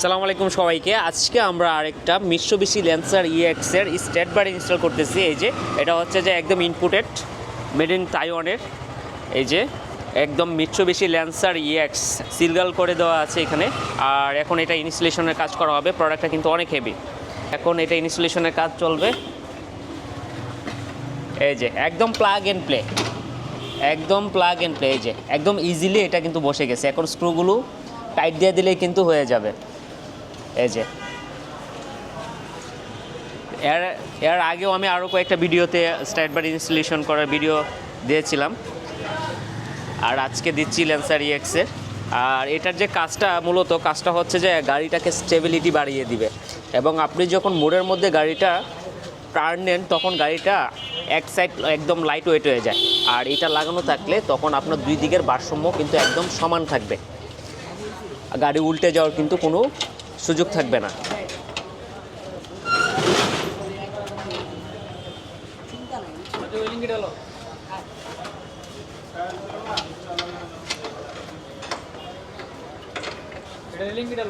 আসসালামু আলাইকুম সবাইকে। আজকে আমরা আরেকটা মিৎসুবিশি ল্যান্সার ইএক্স এর স্ট্যাট বার ইনস্টল করতেছি। এই যে এটা হচ্ছে যে একদম ইনপুটেড মেড ইন তাইওয়ানের। এই যে একদম মিৎসুবিশি ল্যান্সার ইএক্স সিলগাল করে দেওয়া আছে এখানে। আর এখন এটা ইনস্টলেশনের কাজ করা হবে। প্রোডাক্টটা কিন্তু অনেক হেভি। এখন এটা ইনস্টলেশনের কাজ চলবে। এই যে একদম প্লাগ এন্ড প্লে, একদম প্লাগ এন্ড প্লে। এই যে একদম ইজিলি এটা কিন্তু বসে গেছে। এখন স্ক্রুগুলো টাইট দিয়ে দিলেই কিন্তু হয়ে যাবে। এই যে এর আগেও আমি আরও কয়েকটা ভিডিওতে স্ট্যাট বার ইনস্টলেশন করার ভিডিও দিয়েছিলাম, আর আজকে দিচ্ছি ল্যান্সার ইএক্সের। আর এটার যে মূলত কাজটা হচ্ছে যে গাড়িটাকে স্টেবিলিটি বাড়িয়ে দিবে, এবং আপনি যখন মোড়ের মধ্যে গাড়িটা টার্ন নেন তখন গাড়িটা এক সাইড একদম লাইট ওয়েট হয়ে যায়। আর এটা লাগানো থাকলে তখন আপনার দুই দিকের ভারসাম্য কিন্তু একদম সমান থাকবে, গাড়ি উল্টে যাওয়ার কিন্তু কোনো সুযোগ থাকবে না। এটা লিঙ্ক এটা